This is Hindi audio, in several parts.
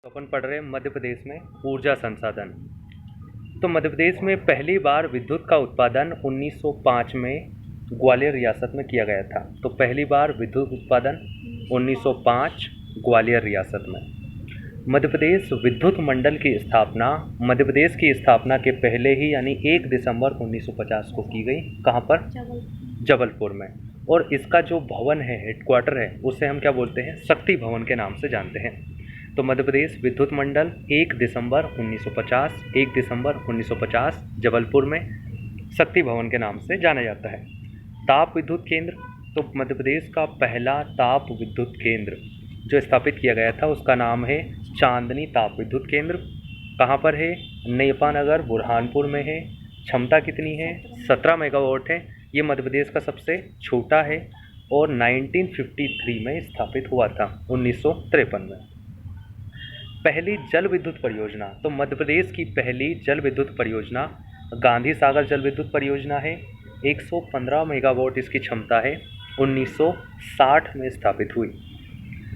तो अपन पढ़ रहे हैं मध्य प्रदेश में ऊर्जा संसाधन। तो मध्य प्रदेश में पहली बार विद्युत का उत्पादन 1905 में ग्वालियर रियासत में किया गया था। तो पहली बार विद्युत उत्पादन 1905 ग्वालियर रियासत में। मध्य प्रदेश विद्युत मंडल की स्थापना मध्य प्रदेश की स्थापना के पहले ही यानी 1 दिसंबर 1950 को की गई। कहाँ पर? जबलपुर में। और इसका जो भवन है, हेडक्वार्टर है, उसे हम क्या बोलते हैं? शक्ति भवन के नाम से जानते हैं। तो मध्य प्रदेश विद्युत मंडल 1 दिसंबर 1950 जबलपुर में शक्ति भवन के नाम से जाना जाता है। ताप विद्युत केंद्र, तो मध्य प्रदेश का पहला ताप विद्युत केंद्र जो स्थापित किया गया था उसका नाम है चांदनी ताप विद्युत केंद्र। कहाँ पर है? नेपानगर बुरहानपुर में है। क्षमता कितनी है? 17 मेगावाट है। ये मध्य प्रदेश का सबसे छोटा है और 1953 में स्थापित हुआ था, 1953 में। पहली जल विद्युत परियोजना, तो मध्य प्रदेश की पहली जल विद्युत परियोजना गांधी सागर जल विद्युत परियोजना है। 115 मेगावाट इसकी क्षमता है, 1960 में स्थापित हुई।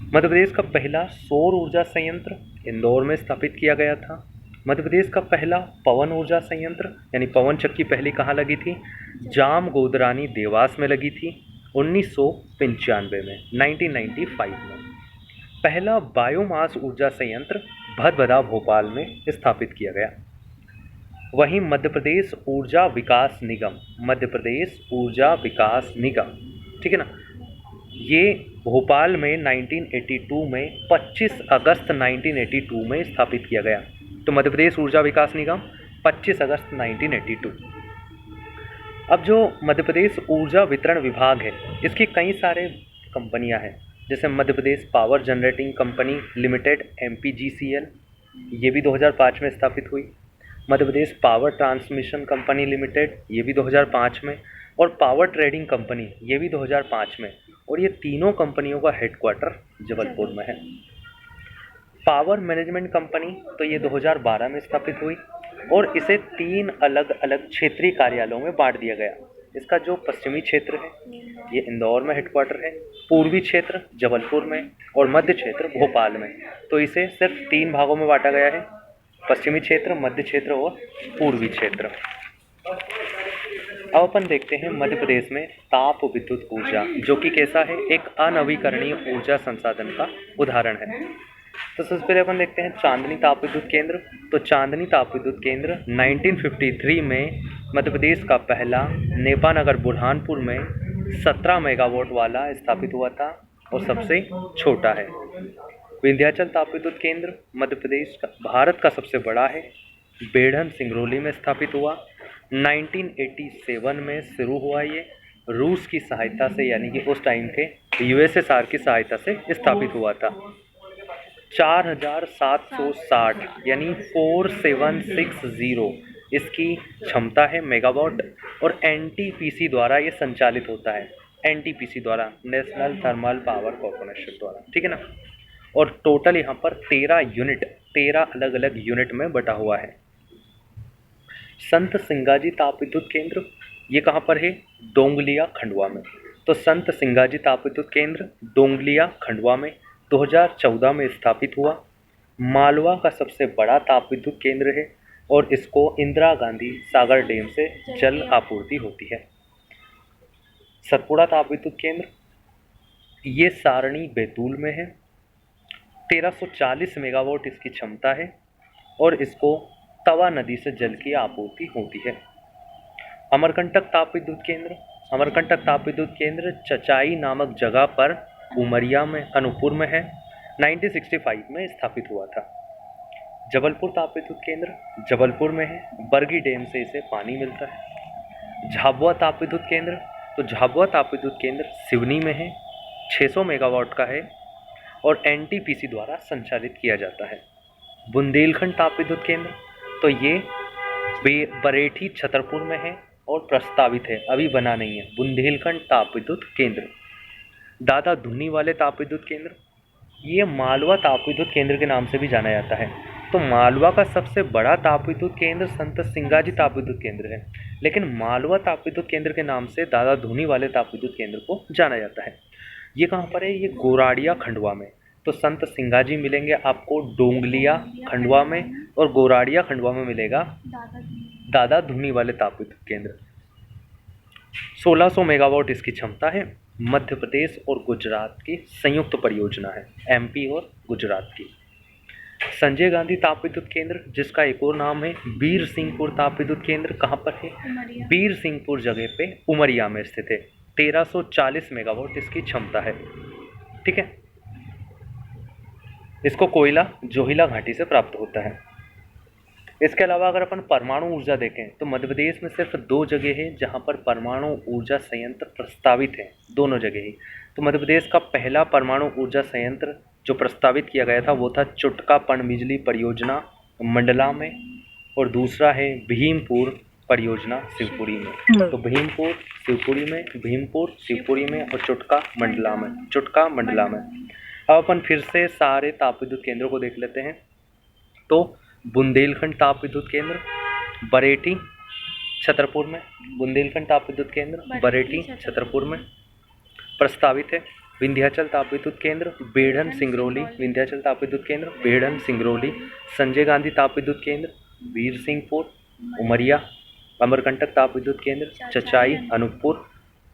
मध्य प्रदेश का पहला सौर ऊर्जा संयंत्र इंदौर में स्थापित किया गया था। मध्य प्रदेश का पहला पवन ऊर्जा संयंत्र यानी पवन चक्की पहली कहाँ लगी थी? जाम गोदरानी देवास में लगी थी, 1995 में, 1995 में। पहला बायोमास ऊर्जा संयंत्र भदभदा भोपाल में स्थापित किया गया। वहीं मध्य प्रदेश ऊर्जा विकास निगम, मध्य प्रदेश ऊर्जा विकास निगम, ठीक है ना, ये भोपाल में 1982 में 25 अगस्त 1982 में स्थापित किया गया। तो मध्य प्रदेश ऊर्जा विकास निगम 25 अगस्त 1982। अब जो मध्य प्रदेश ऊर्जा वितरण विभाग है, इसकी कई सारे कंपनियां हैं, जैसे Madhya Pradesh power generating company limited MPGCL, ये भी 2005 में स्थापित हुई। Madhya Pradesh power transmission company limited, ये भी 2005 में। और पावर ट्रेडिंग कंपनी, ये भी 2005 में। और ये तीनों कंपनियों का हेडक्वार्टर जबलपुर में है। पावर मैनेजमेंट कंपनी, तो ये 2012 में स्थापित हुई और इसे 3 अलग अलग क्षेत्रीय कार्यालयों में बांट दिया गया। इसका जो पश्चिमी क्षेत्र है ये इंदौर में हेडक्वार्टर है, पूर्वी क्षेत्र जबलपुर में और मध्य क्षेत्र भोपाल में। तो इसे सिर्फ 3 भागों में बांटा गया है, पश्चिमी क्षेत्र, मध्य क्षेत्र और पूर्वी क्षेत्र। अब अपन देखते हैं मध्य प्रदेश में ताप विद्युत ऊर्जा, जो कि कैसा है? एक अनवीकरणीय ऊर्जा संसाधन का उदाहरण है। तो सबसे पहले अपन देखते हैं चांदनी ताप विद्युत केंद्र। तो चांदनी ताप विद्युत केंद्र 1953 में मध्य प्रदेश का पहला नेपानगर बुरहानपुर में 17 मेगावाट वाला स्थापित हुआ था और सबसे छोटा है। विंध्याचल ताप विद्युत केंद्र मध्य प्रदेश का, भारत का सबसे बड़ा है, बेढ़न सिंगरौली में स्थापित हुआ। 1987 में शुरू हुआ। ये रूस की सहायता से यानी कि उस टाइम के USSR की सहायता से स्थापित हुआ था। 4760 यानी 4760 इसकी क्षमता है मेगावाट और NTPC द्वारा ये संचालित होता है, NTPC द्वारा, नेशनल थर्मल पावर कॉर्पोरेशन द्वारा, ठीक है ना। और टोटल यहाँ पर 13 अलग अलग यूनिट में बटा हुआ है। संत सिंगाजी ताप विद्युत केंद्र, ये कहाँ पर है? डोंगलिया खंडवा में। तो संत सिंगाजी ताप विद्युत केंद्र डोंगलिया खंडवा में 2014 में स्थापित हुआ। मालवा का सबसे बड़ा ताप विद्युत केंद्र है और इसको इंदिरा गांधी सागर डैम से जल आपूर्ति होती है। सतपुड़ा ताप विद्युत केंद्र, ये सारणी बैतूल में है, 1340 मेगावाट इसकी क्षमता है और इसको तवा नदी से जल की आपूर्ति होती है। अमरकंटक ताप विद्युत केंद्र, अमरकंटक ताप विद्युत केंद्र चचाई नामक जगह पर उमरिया में, अनूपपुर में है, 1965 में स्थापित हुआ था। जबलपुर ताप विद्युत केंद्र जबलपुर में है, बरगी डैम से इसे पानी मिलता है। झाबुआ ताप विद्युत केंद्र, तो झाबुआ ताप विद्युत केंद्र सिवनी में है, 600 मेगावाट का है और NTPC द्वारा संचालित किया जाता है। बुंदेलखंड ताप विद्युत केंद्र, तो ये बरेठी छतरपुर में है और प्रस्तावित है, अभी बना नहीं है। बुंदेलखंड ताप विद्युत केंद्र। दादा धुनी वाले ताप विद्युत केंद्र, ये मालवा ताप विद्युत केंद्र के नाम से भी जाना जाता है। तो मालवा का सबसे बड़ा ताप विद्युत केंद्र संत सिंगाजी ताप विद्युत केंद्र है, लेकिन मालवा ताप विद्युत केंद्र के नाम से दादा धुनी वाले ताप विद्युत केंद्र को जाना जाता है। ये कहाँ पर है? ये गोराड़िया खंडवा में। तो संत सिंगाजी मिलेंगे आपको डोंगलिया खंडवा में, और गोराड़िया खंडवा में मिलेगा दादा धुनी वाले ताप विद्युत केंद्र। 1600 मेगावाट इसकी क्षमता है। मध्य प्रदेश और गुजरात की संयुक्त परियोजना है, एमपी और गुजरात की। संजय गांधी ताप विद्युत केंद्र, जिसका एक और नाम है बीर सिंहपुर ताप विद्युत केंद्र, कहाँ पर है? बीर सिंहपुर जगह पे उमरिया में स्थित है। 1340 मेगावाट इसकी क्षमता है। ठीक है, इसको कोयला जोहिला घाटी से प्राप्त होता है। इसके अलावा अगर अपन परमाणु ऊर्जा देखें तो मध्य प्रदेश में सिर्फ 2 जगह है जहां पर परमाणु ऊर्जा संयंत्र प्रस्तावित है, दोनों जगह ही। तो मध्य प्रदेश का पहला परमाणु ऊर्जा संयंत्र जो प्रस्तावित किया गया था वो था चुटका पनबिजली परियोजना मंडला में, और दूसरा है भीमपुर परियोजना शिवपुरी में। तो भीमपुर शिवपुरी में और चुटका मंडला में। अब अपन फिर से सारे ताप विद्युत केंद्रों को देख लेते हैं। तो बुंदेलखंड ताप विद्युत केंद्र बरेटी छतरपुर में, बुंदेलखंड ताप विद्युत केंद्र बरेटी छतरपुर में प्रस्तावित है। विंध्याचल ताप विद्युत केंद्र बेढ़न सिंगरौली, विंध्याचल ताप विद्युत केंद्र बेढ़न सिंगरौली। संजय गांधी ताप विद्युत केंद्र वीर सिंहपुर उमरिया। अमरकंटक ताप विद्युत केंद्र चचाई अनूपपुर।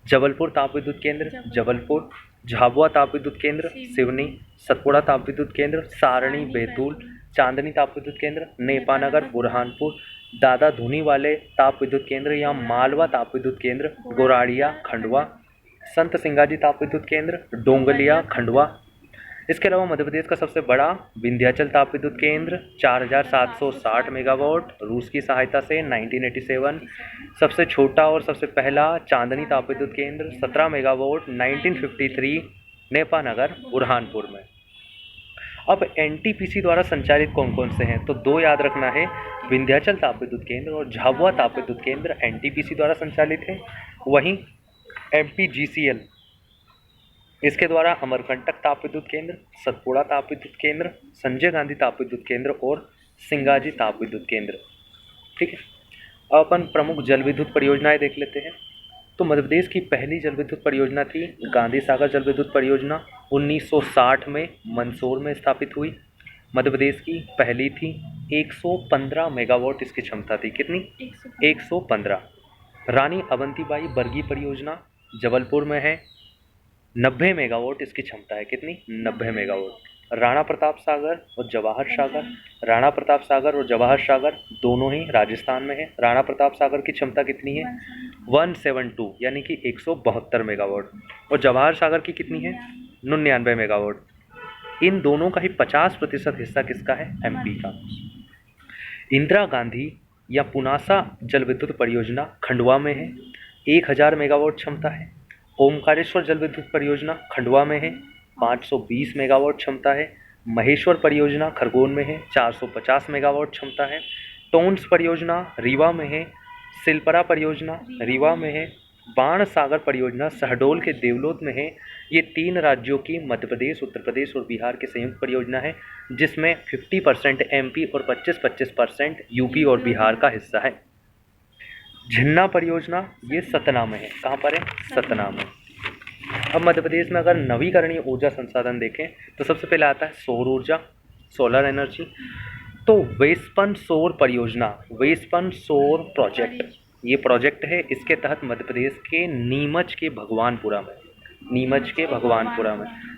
जबलपुर ताप विद्युत केंद्र जबलपुर। झाबुआ ताप विद्युत केंद्र सिवनी। सतपुड़ा ताप विद्युत केंद्र सारणी बैतूल। चांदनी ताप विद्युत केंद्र नेपानगर बुरहानपुर। दादा धुनी वाले ताप विद्युत केंद्र या मालवा ताप विद्युत केंद्र गोराड़िया खंडवा। संत सिंगाजी ताप विद्युत केंद्र डोंगलिया खंडवा। इसके अलावा मध्य प्रदेश का सबसे बड़ा विंध्याचल ताप विद्युत केंद्र 4760 मेगावाट रूस की सहायता से 1987। सबसे छोटा और सबसे पहला चांदनी ताप विद्युत केंद्र 17 मेगावाट 1953 नेपानगर बुरहानपुर में। अब एनटीपीसी द्वारा संचालित कौन कौन से हैं? तो 2 याद रखना है, विंध्याचल ताप विद्युत केंद्र और झाबुआ ताप विद्युत केंद्र एनटीपीसी द्वारा संचालित है। वहीं एमपीजीसीएल इसके द्वारा अमरकंटक ताप विद्युत केंद्र, सतपुड़ा ताप विद्युत केंद्र, संजय गांधी ताप विद्युत केंद्र और सिंगाजी ताप विद्युत केंद्र। ठीक है, अब अपन प्रमुख जल विद्युत परियोजनाएं देख लेते हैं। तो मध्य प्रदेश की पहली जल विद्युत परियोजना थी गांधी सागर जल विद्युत परियोजना, 1960 में मंदसौर में स्थापित हुई। मध्य प्रदेश की पहली थी, 115 मेगावाट इसकी क्षमता थी। कितनी? 115। रानी अवंतीबाई बर्गी परियोजना जबलपुर में है, 90 मेगावाट इसकी क्षमता है। कितनी? 90 मेगावाट। राणा प्रताप सागर और जवाहर सागर, राणा प्रताप सागर और जवाहर सागर दोनों ही राजस्थान में है। राणा प्रताप सागर की क्षमता कितनी है? 172 यानी कि 172 मेगावाट, और जवाहर सागर की कितनी है? 99 मेगावाट। इन दोनों का ही 50% हिस्सा किसका है? एमपी का। इंदिरा गांधी या पुनासा जल विद्युत परियोजना खंडवा में है, 1000 मेगावाट क्षमता है। ओमकारेश्वर जल विद्युत परियोजना खंडवा में है, 520 मेगावाट क्षमता है। महेश्वर परियोजना खरगोन में है, 450 मेगावाट क्षमता है। टोन्स परियोजना रीवा में है। सिलपरा परियोजना रीवा में है। बाण सागर परियोजना शहडोल के देवलोत में है। ये 3 राज्यों की मध्य प्रदेश, उत्तर प्रदेश और बिहार की संयुक्त परियोजना है, जिसमें 50% एमपी और 25% यूपी और बिहार का हिस्सा है। झन्ना परियोजना ये सतना में है। कहाँ पर है? सतना में। अब मध्य प्रदेश में अगर नवीकरणीय ऊर्जा संसाधन देखें तो सबसे पहले आता है सौर ऊर्जा, सोलर एनर्जी। तो वेस्पन सौर परियोजना, वेस्पन सौर प्रोजेक्ट, ये प्रोजेक्ट है। इसके तहत मध्य प्रदेश के नीमच के भगवानपुरा में,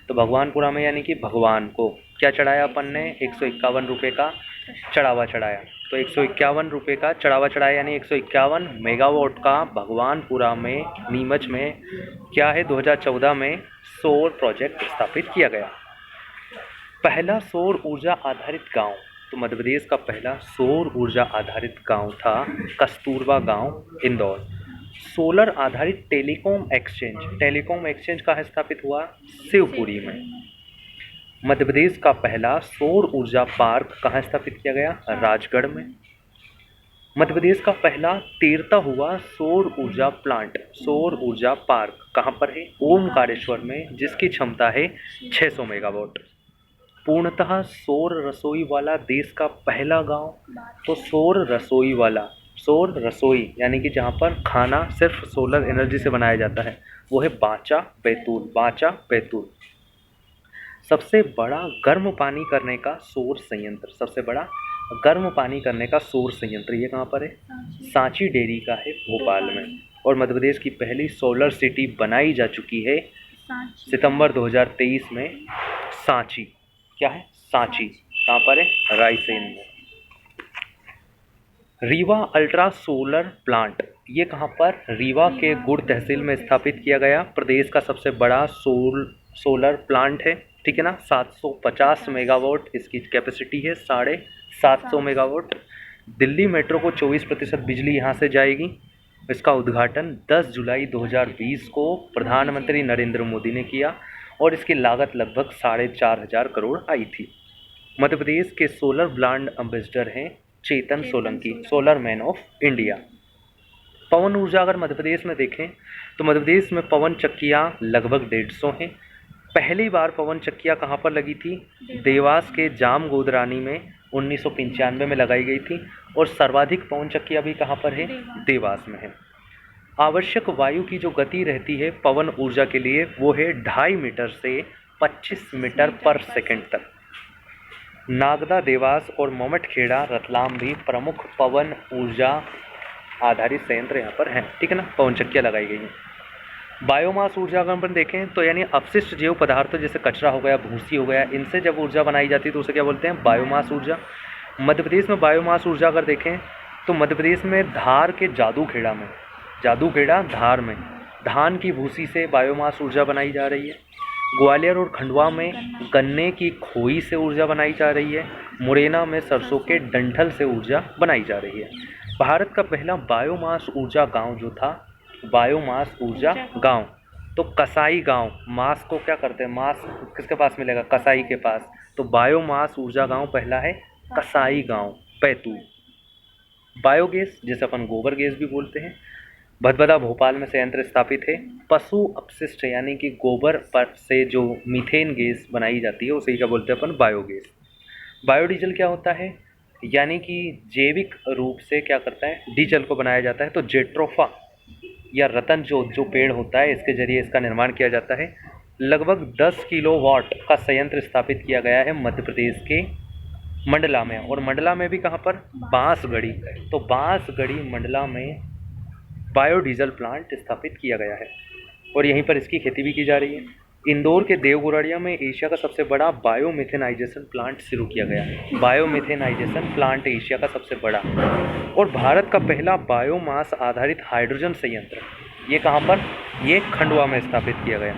तो भगवानपुरा में यानी कि भगवान को क्या चढ़ाया अपन ने? 151 रुपये का चढ़ावा चढ़ाया। तो 151 रुपये का चढ़ावा चढ़ाया यानी 151 मेगावाट का भगवानपुरा में नीमच में क्या है 2014 में सौर प्रोजेक्ट स्थापित किया गया। पहला सौर ऊर्जा आधारित गांव, तो मध्य प्रदेश का पहला सौर ऊर्जा आधारित गांव था कस्तूरबा गांव, इंदौर। सोलर आधारित टेलीकॉम एक्सचेंज कहाँ स्थापित हुआ? शिवपुरी में। मध्य प्रदेश का पहला सौर ऊर्जा पार्क कहाँ स्थापित किया गया? राजगढ़ में। मध्य प्रदेश का पहला तैरता हुआ सौर ऊर्जा प्लांट, सौर ऊर्जा पार्क कहाँ पर है? ओमकारेश्वर में, जिसकी क्षमता है 600 मेगावाट। पूर्णतः सौर रसोई वाला देश का पहला गांव, तो सौर रसोई यानी कि जहाँ पर खाना सिर्फ सोलर एनर्जी से बनाया जाता है, वो है बांचा बैतूल। सबसे बड़ा गर्म पानी करने का सौर संयंत्र, सबसे बड़ा गर्म पानी करने का सौर संयंत्र ये कहाँ पर है? सांची डेयरी का है भोपाल में। और मध्य प्रदेश की पहली सोलर सिटी बनाई जा चुकी है सितंबर 2023 में सांची। क्या है? सांची। कहाँ पर है? रायसेन में। रीवा अल्ट्रा सोलर प्लांट ये कहाँ पर? रीवा के गुड़ तहसील में स्थापित किया गया प्रदेश का सबसे बड़ा सोलर प्लांट है। ठीक है ना। 750 मेगावाट इसकी कैपेसिटी है, 750 मेगावाट। दिल्ली मेट्रो को 24% बिजली यहाँ से जाएगी। इसका उद्घाटन 10 जुलाई 2020 को प्रधानमंत्री नरेंद्र मोदी ने किया और इसकी लागत लगभग 4,500 करोड़ आई थी। मध्य प्रदेश के सोलर ब्रांड एम्बेसडर हैं Chetan Solanki, solar man of India. पवन ऊर्जा अगर मध्य प्रदेश में देखें तो मध्य प्रदेश में पवन चक्कियाँ लगभग 150 हैं। पहली बार पवन चक्कियाँ कहाँ पर लगी थी? देवास के जाम गोदरानी में 1995 में लगाई गई थी। और सर्वाधिक पवन चक्कियाँ भी कहाँ पर है? देवास में है। आवश्यक वायु की जो गति रहती है पवन ऊर्जा के लिए वो है 2.5 मीटर से 25 मीटर पर सेकंड तक। नागदा, देवास और मोमटखेड़ा, रतलाम भी प्रमुख पवन ऊर्जा आधारित संयंत्र यहाँ पर हैं। ठीक है ना। पवन चक्कियाँ लगाई गई हैं। बायोमास ऊर्जा अगर अपन देखें तो यानी अपशिष्ट जैव पदार्थों जैसे कचरा हो गया, भूसी हो गया, इनसे जब ऊर्जा बनाई जाती है तो उसे क्या बोलते हैं? बायोमास ऊर्जा। मध्य प्रदेश में बायोमास ऊर्जा अगर देखें तो मध्य प्रदेश में धार के जादूखेड़ा में, जादूखेड़ा धार में धान की भूसी से बायोमास ऊर्जा बनाई जा रही है। ग्वालियर और खंडवा में गन्ने की खोई से ऊर्जा बनाई जा रही है। मुरैना में सरसों के डंठल से ऊर्जा बनाई जा रही है। भारत का पहला बायोमास ऊर्जा गांव जो था, बायोमास ऊर्जा गांव, तो कसाई गांव। मास को क्या करते हैं? मास किसके पास मिलेगा? कसाई के पास। तो बायोमास ऊर्जा गांव पहला है कसाई गांव, बैतूल। बायोगैस जिसे अपन गोबर गैस भी बोलते हैं, भदभदा भोपाल में संयंत्र स्थापित है। पशु अपशिष्ट यानी कि गोबर पर से जो मीथेन गैस बनाई जाती है उसे क्या बोलते हैं अपन? बायोगैस। बायोडीजल क्या होता है? यानी कि जैविक रूप से क्या करता है? डीजल को बनाया जाता है। तो जेट्रोफा या रतन जो पेड़ होता है इसके जरिए इसका निर्माण किया जाता है। लगभग 10 किलोवाट का संयंत्र स्थापित किया गया है मध्य प्रदेश के मंडला में। और मंडला में भी कहाँ पर? बांसगढ़ी। तो बांसगढ़ी मंडला में बायोडीजल प्लांट स्थापित किया गया है और यहीं पर इसकी खेती भी की जा रही है। इंदौर के देवगुड़िया में एशिया का सबसे बड़ा बायोमिथेनाइजेशन प्लांट शुरू किया गया है। बायोमिथेनाइजेशन प्लांट एशिया का सबसे बड़ा। और भारत का पहला बायोमास आधारित हाइड्रोजन संयंत्र ये कहाँ पर? ये खंडवा में स्थापित किया गया।